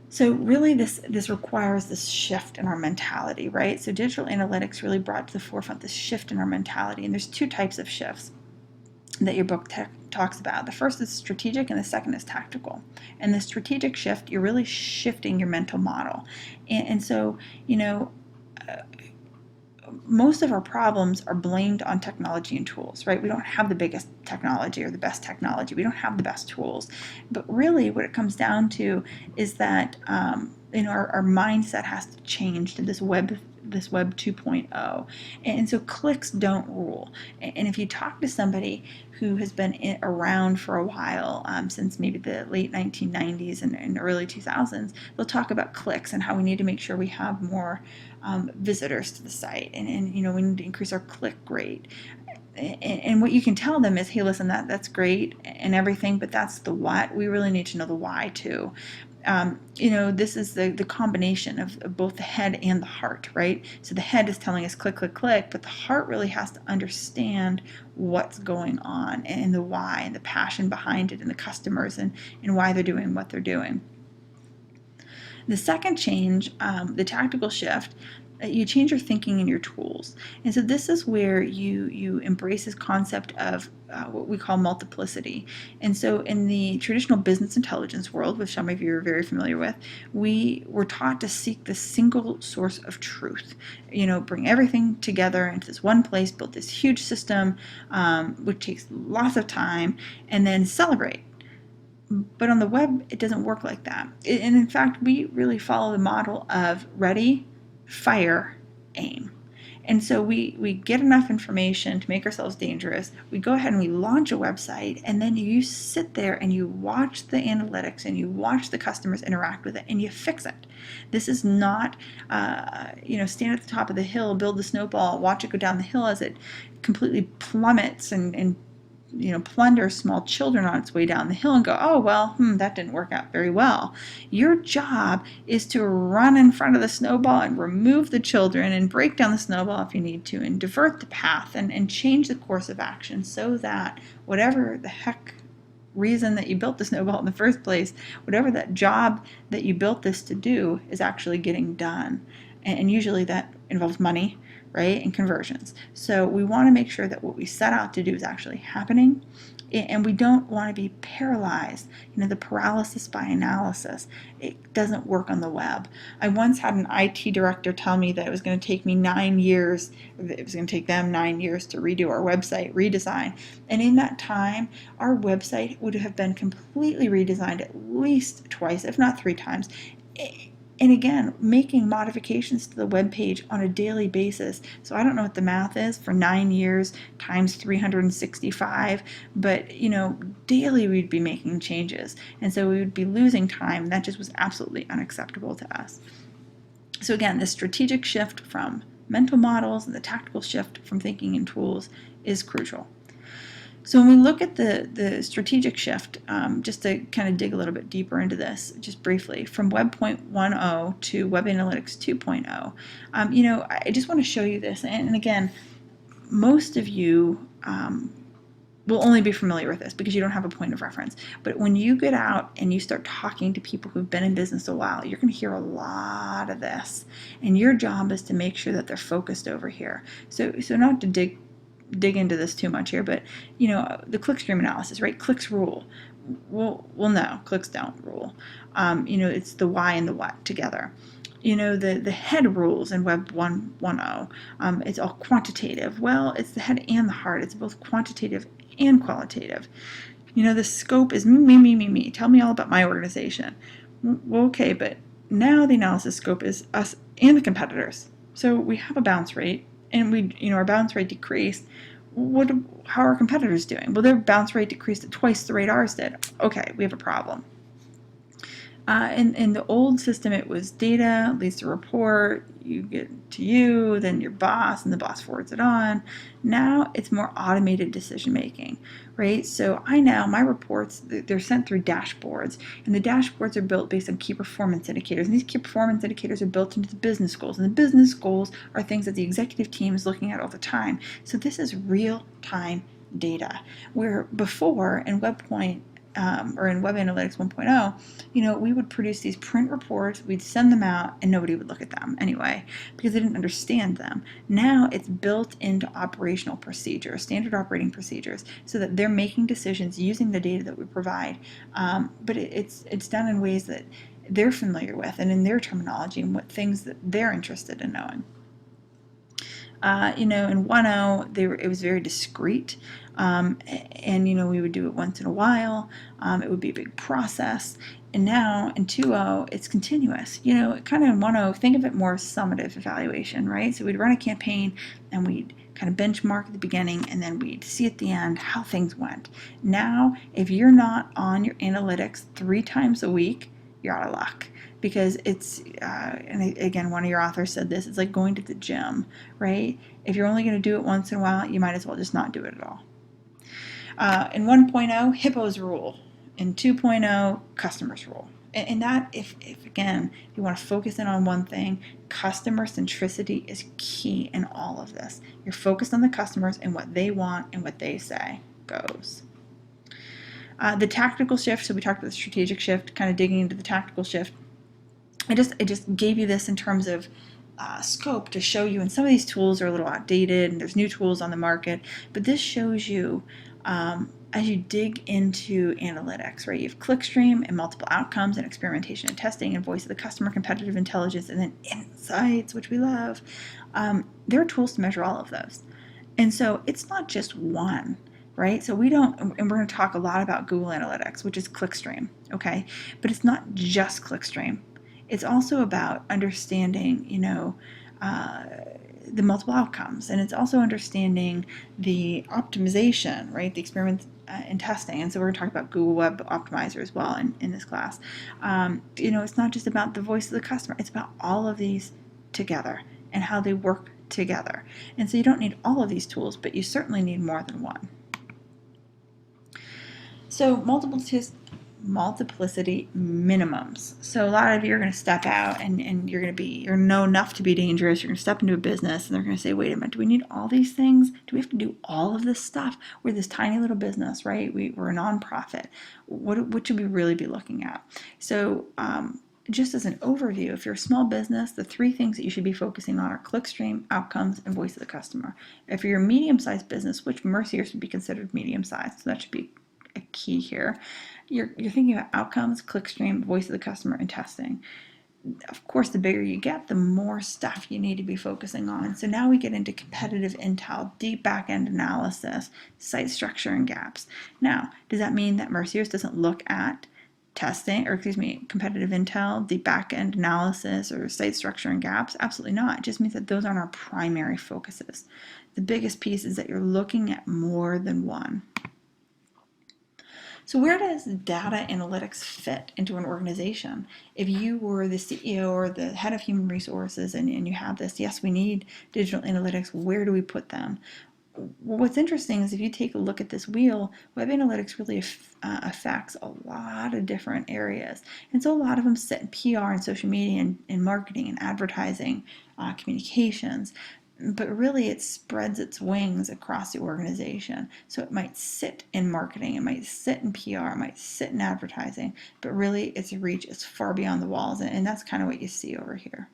So really this requires this shift in our mentality, right? So digital analytics really brought to the forefront this shift in our mentality. And there's two types of shifts that your book talks about. The first is strategic and the second is tactical. And the strategic shift, you're really shifting your mental model. And so, most of our problems are blamed on technology and tools, right? We don't have the biggest technology or the best technology. We don't have the best tools. But really, what it comes down to is that our mindset has to change to this web 2.0. And so clicks don't rule. And if you talk to somebody who has been around for a while, since maybe the late 1990s and early 2000s, they'll talk about clicks and how we need to make sure we have more visitors to the site, and we need to increase our click rate. And what you can tell them is, hey, listen, that's great and everything, but that's the what. We really need to know the why too. This is the combination of both the head and the heart, right? So the head is telling us click, click, click, but the heart really has to understand what's going on and the why and the passion behind it and the customers and why they're doing what they're doing. The second change, the tactical shift, you change your thinking and your tools. And so this is where you embrace this concept of what we call multiplicity. And so in the traditional business intelligence world, which some of you are very familiar with, we were taught to seek the single source of truth. Bring everything together into this one place, build this huge system, which takes lots of time, and then celebrate. But on the web, it doesn't work like that. And in fact, we really follow the model of ready, fire, aim. And so we get enough information to make ourselves dangerous. We go ahead and we launch a website, and then you sit there and you watch the analytics and you watch the customers interact with it and you fix it. This is not, stand at the top of the hill, build the snowball, watch it go down the hill as it completely plummets and plunder small children on its way down the hill and go, oh, well, that didn't work out very well. Your job is to run in front of the snowball and remove the children and break down the snowball if you need to and divert the path and change the course of action so that whatever the heck reason that you built the snowball in the first place, whatever that job that you built this to do is actually getting done. And usually that involves money, right, and conversions. So we want to make sure that what we set out to do is actually happening, and we don't want to be paralyzed. The paralysis by analysis, it doesn't work on the web. I once had an IT director tell me that it was going to take me 9 years, it was going to take them 9 years to redo our website redesign. And in that time, our website would have been completely redesigned at least twice, if not 3 times. And again, making modifications to the web page on a daily basis. So I don't know what the math is for 9 years times 365, but daily we'd be making changes. And so we would be losing time, and that just was absolutely unacceptable to us. So again, the strategic shift from mental models and the tactical shift from thinking and tools is crucial. So when we look at the strategic shift, just to kind of dig a little bit deeper into this, just briefly, from Web 1.0 to Web Analytics 2.0, I just want to show you this. And again, most of you will only be familiar with this because you don't have a point of reference. But when you get out and you start talking to people who've been in business a while, you're going to hear a lot of this. And your job is to make sure that they're focused over here. So not to dig into this too much here, but the clickstream analysis, right? Clicks rule. Well, no, clicks don't rule. It's the why and the what together. The head rules in Web 1.0. It's all quantitative. Well, it's the head and the heart. It's both quantitative and qualitative. The scope is me. Tell me all about my organization. Well, okay, but now the analysis scope is us and the competitors. So we have a bounce rate, and our bounce rate decreased. How are our competitors doing? Well, their bounce rate decreased at twice the rate ours did. Okay, we have a problem. In the old system, it was data leads to report, you get to you, then your boss, and the boss forwards it on. Now it's more automated decision making, right? So my reports, they're sent through dashboards, and the dashboards are built based on key performance indicators, and these key performance indicators are built into the business goals, and the business goals are things that the executive team is looking at all the time. So this is real-time data, where before in Web or in Web Analytics 1.0, we would produce these print reports, we'd send them out, and nobody would look at them anyway because they didn't understand them. Now it's built into operational procedures, standard operating procedures, so that they're making decisions using the data that we provide. But it's done in ways that they're familiar with and in their terminology and what things that they're interested in knowing. In 1.0, it was very discreet, and we would do it once in a while. It would be a big process. And now in 2.0, it's continuous. Kind of in 1.0, think of it more as summative evaluation, right? So we'd run a campaign and we'd kind of benchmark at the beginning, and then we'd see at the end how things went. Now, if you're not on your analytics 3 times a week, you're out of luck. Because it's, and again, one of your authors said this, it's like going to the gym, right? If you're only going to do it once in a while, you might as well just not do it at all. In 1.0, HIPPO's rule. In 2.0, customers rule. And that, if again, if you want to focus in on one thing, customer centricity is key in all of this. You're focused on the customers and what they want, and what they say goes. The tactical shift, so we talked about the strategic shift, kind of digging into the tactical shift. I just gave you this in terms of scope to show you, and some of these tools are a little outdated and there's new tools on the market, but this shows you as you dig into analytics, right? You have clickstream and multiple outcomes and experimentation and testing and voice of the customer, competitive intelligence, and then insights, which we love. There are tools to measure all of those. And so it's not just one, right? So we don't, and we're going to talk a lot about Google Analytics, which is clickstream, okay? But it's not just clickstream. It's also about understanding, the multiple outcomes, and it's also understanding the optimization, right? The experiments and testing. And so we're going to talk about Google Web Optimizer as well in this class. It's not just about the voice of the customer. It's about all of these together and how they work together. And so you don't need all of these tools, but you certainly need more than one. So multiplicity minimums. So a lot of you are going to step out and you're know enough to be dangerous. You're going to step into a business and they're going to say, wait a minute, do we need all these things? Do we have to do all of this stuff? We're this tiny little business, right? We're a nonprofit. What should we really be looking at? So just as an overview, if you're a small business, the 3 things that you should be focusing on are clickstream, outcomes, and voice of the customer. If you're a medium-sized business, which Mercier would be considered medium-sized, so that should be a key here. You're thinking about outcomes, clickstream, voice of the customer, and testing. Of course, the bigger you get, the more stuff you need to be focusing on. So now we get into competitive intel, deep back-end analysis, site structure, and gaps. Now, does that mean that Mercier doesn't look at competitive intel, deep back-end analysis, or site structure and gaps? Absolutely not. It just means that those aren't our primary focuses. The biggest piece is that you're looking at more than one. So where does data analytics fit into an organization? If you were the CEO or the head of human resources and you have this, yes, we need digital analytics, where do we put them? Well, what's interesting is if you take a look at this wheel, web analytics really affects a lot of different areas. And so a lot of them sit in PR and social media and marketing and advertising, communications. But really it spreads its wings across the organization. So it might sit in marketing, it might sit in PR, it might sit in advertising, but really its reach is far beyond the walls, and that's kind of what you see over here.